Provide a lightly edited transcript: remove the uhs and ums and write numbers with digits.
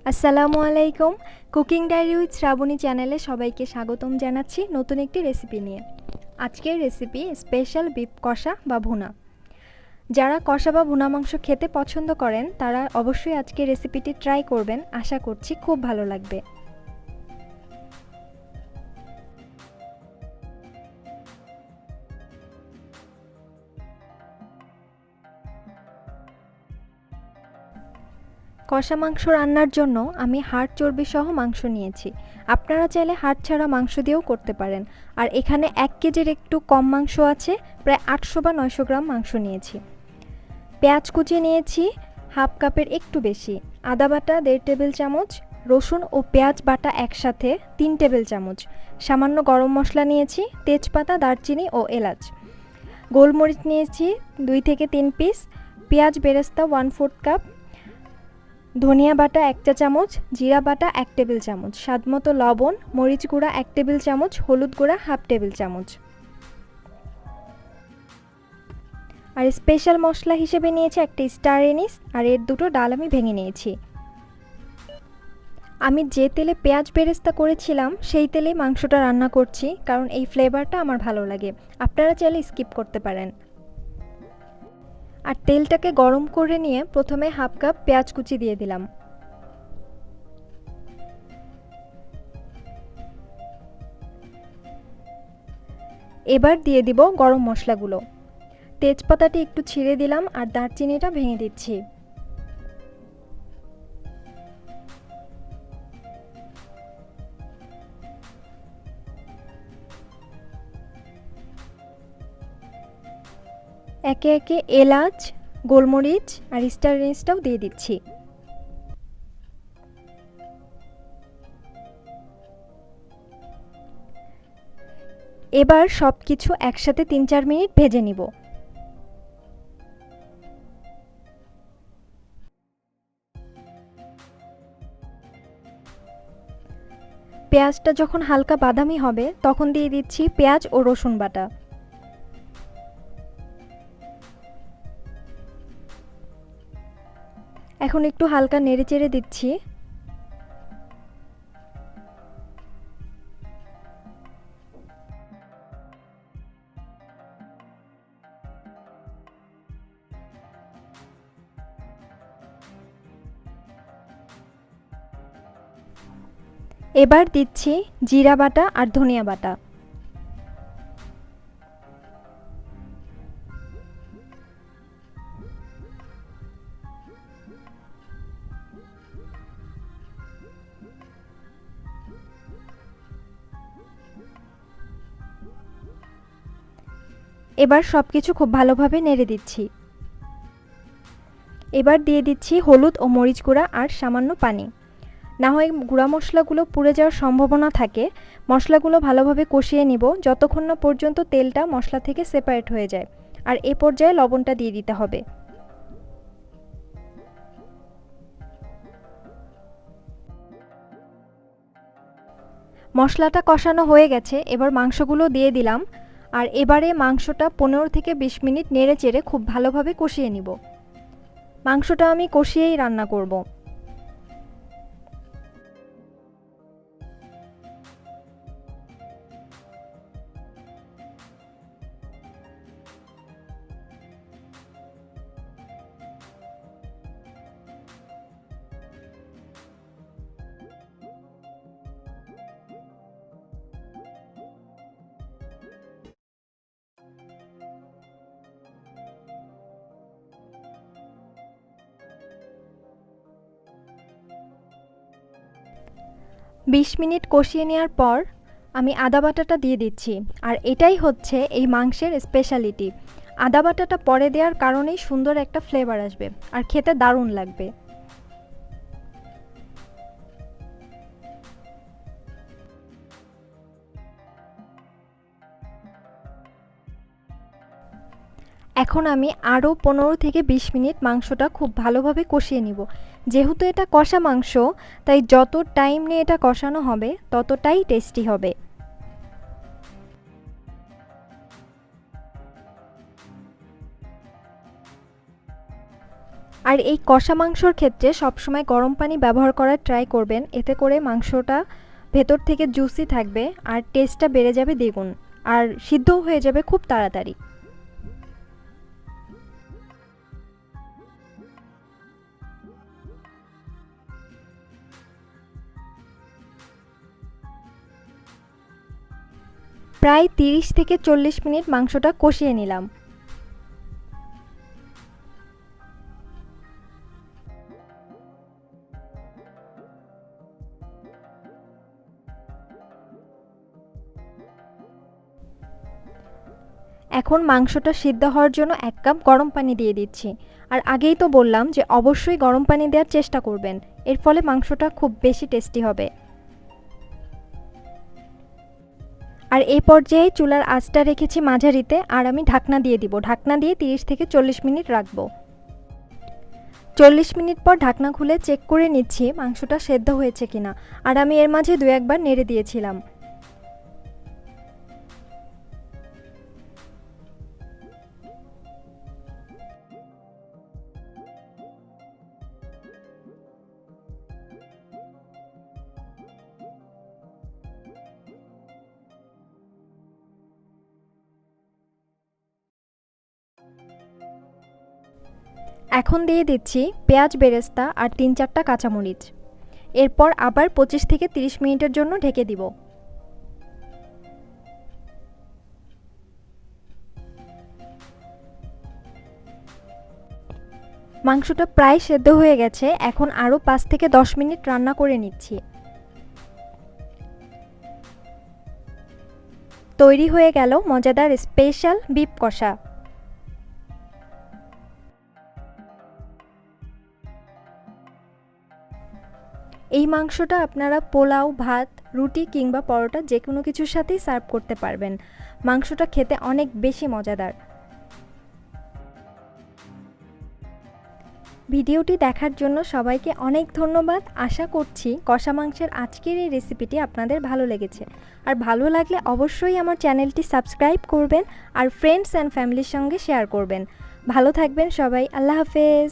আসসালামুআলাইকুম। Cooking diary with Shrabani চ্যানেলে সবাইকে স্বাগতম জানাচ্ছি নতুন একটি রেসিপি নিয়ে। আজকের রেসিপি স্পেশাল বিফ কষা বা ভুনা। যারা কষা বা ভুনা মাংস খেতে পছন্দ করেন তারা অবশ্যই আজকের রেসিপিটি ট্রাই করবেন, আশা করছি খুব ভালো লাগবে। কষা মাংস রান্নার জন্য আমি হাড় চর্বি সহ মাংস নিয়েছি। আপনারা চাইলে হাড় ছাড়া মাংস দিয়েও করতে পারেন। আর এখানে 1 কেজির একটু কম মাংস আছে, প্রায় 800 বা 900 গ্রাম মাংস নিয়েছি। পেঁয়াজ কুচি নিয়েছি হাফ কাপের একটু বেশি, আদা বাটা 1.5 টেবিল চামচ, রসুন ও পেঁয়াজ বাটা একসাথে 3 টেবিল চামচ, সামান্য গরম মশলা নিয়েছি, তেজপাতা, দারচিনি ও এলাচ, গোলমরিচ নিয়েছি 2 থেকে 3 পিস, পেঁয়াজ বেরেস্তা 1/4 কাপ, ধনিয়া বাটা 1 চা চামচ, জিরা বাটা 1 টেবিল চামচ, স্বাদমতো লবণ, মরিচ গুঁড়া 1 টেবিল চামচ, হলুদ গুঁড়া হাফ টেবিল চামচ। আর স্পেশাল মশলা হিসেবে নিয়েছি একটা স্টার এনিস আর এর দুটো ডাল আমি ভেঙে নিয়েছি। আমি যে তেলে পেঁয়াজ বেরেস্তা করেছিলাম সেই তেলেই মাংসটা রান্না করছি, কারণ এই ফ্লেভারটা আমার ভালো লাগে। আপনারা চাইলে স্কিপ করতে পারেন। আর তেলটাকে গরম করে নিয়ে প্রথমে হাফ কাপ পেঁয়াজ কুচি দিয়ে দিলাম। এবার দিয়ে দিব গরম মশলাগুলো। তেজপাতাটি একটু ছিঁড়ে দিলাম আর দারচিনিটা ভেঙে দিচ্ছি। একে একে এলাচ, গোলমরিচ আর স্টার এনিসটাও দিয়ে দিচ্ছি। এবার সব কিছু একসাথে 3-4 মিনিট ভেজে নিব। পেঁয়াজটা যখন হালকা বাদামি হবে তখন দিয়ে দিচ্ছি পেঁয়াজ ও রসুন বাটা। এখন একটু হালকা নেড়েচেড়ে দিচ্ছি। এবার দিচ্ছি জিরা বাটা আর ধনিয়া বাটা। এবার সবকিছু খুব ভালোভাবে নেড়ে দিচ্ছি। এবার দিয়ে দিচ্ছি হলুদ ও মরিচ গুঁড়া আর সামান্য পানি। না হয় গুঁড়া মশলাগুলো পুড়ে যাওয়ার সম্ভাবনা থাকে। মশলাগুলো ভালোভাবে কষিয়ে নিব যতক্ষণ না পর্যন্ত তেলটা মশলা থেকে সেপারেট হয়ে যায়। আর এ পর্যায়ে লবণটা দিয়ে দিতে হবে। মশলাটা কষানো হয়ে গেছে, এবার মাংসগুলো দিয়ে দিলাম। আর এবারে মাংসটা 15 থেকে 20 মিনিট নেড়ে চেড়ে খুব ভালোভাবে কষিয়ে নিব। মাংসটা আমি কষিয়েই রান্না করব। বিশ মিনিট কষিয়ে নেওয়ার পর আমি আদা বাটাটা দিয়ে দিচ্ছি। আর এটাই হচ্ছে এই মাংসের স্পেশালিটি। আদা বাটাটা পরে দেওয়ার কারণেই সুন্দর একটা ফ্লেভার আসবে আর খেতে দারুণ লাগবে। এখন আমি আরও 15 থেকে 20 মিনিট মাংসটা খুব ভালোভাবে কষিয়ে নিব। যেহেতু এটা কষা মাংস, তাই যত টাইম নিয়ে এটা কষানো হবে ততটাই টেস্টি হবে। আর এই কষা মাংসর ক্ষেত্রে সবসময় গরম পানি ব্যবহার করার ট্রাই করবেন, এতে করে মাংসটা ভেতর থেকে জুসি থাকবে আর টেস্টটা বেড়ে যাবে দ্বিগুণ, আর সিদ্ধও হয়ে যাবে খুব তাড়াতাড়ি। প্রায় 30 থেকে 40 মিনিট মাংসটা কষিয়ে নিলাম। এখন মাংসটা সিদ্ধ হওয়ার জন্য 1 কাপ গরম পানি দিয়ে দিচ্ছি। আর আগেই তো বললাম যে অবশ্যই গরম পানি দেওয়ার চেষ্টা করবেন, এর ফলে মাংসটা খুব বেশি টেস্টি হবে। আর এই পর্যায়ে চুলার আঁচটা রেখেছি মাঝারিতে, আর আমি ঢাকনা দিয়ে দিব। ঢাকনা দিয়ে 30 থেকে 40 মিনিট রাখবো। 40 মিনিট পর ঢাকনা খুলে চেক করে নিচ্ছি মাংসটা সেদ্ধ হয়েছে কিনা, আর আমি এর মাঝে 2-1 বার নেড়ে দিয়েছিলাম। এখন দিয়ে দিচ্ছি পেঁয়াজ বেরেস্তা আর 3-4টা কাঁচামরিচ। এরপর আবার 25 থেকে 30 মিনিটের জন্য ঢেকে দিব। মাংসটা প্রায় সেদ্ধ হয়ে গেছে, এখন আরও 5 থেকে 10 মিনিট রান্না করে নিচ্ছি। তৈরি হয়ে গেল মজাদার স্পেশাল বিফ কষা। এই মাংসটা আপনারা পোলাও, ভাত, রুটি কিংবা পরোটা যে কোনো কিছুর সাথেই সার্ভ করতে পারবেন। মাংসটা খেতে অনেক বেশি মজাদার। ভিডিওটি দেখার জন্য সবাইকে অনেক ধন্যবাদ। আশা করছি কষা মাংসের আজকের এই রেসিপিটি আপনাদের ভালো লেগেছে। আর ভালো লাগলে অবশ্যই আমার চ্যানেলটি সাবস্ক্রাইব করবেন আর ফ্রেন্ডস অ্যান্ড ফ্যামিলির সঙ্গে শেয়ার করবেন। ভালো থাকবেন সবাই। আল্লাহ হাফেজ।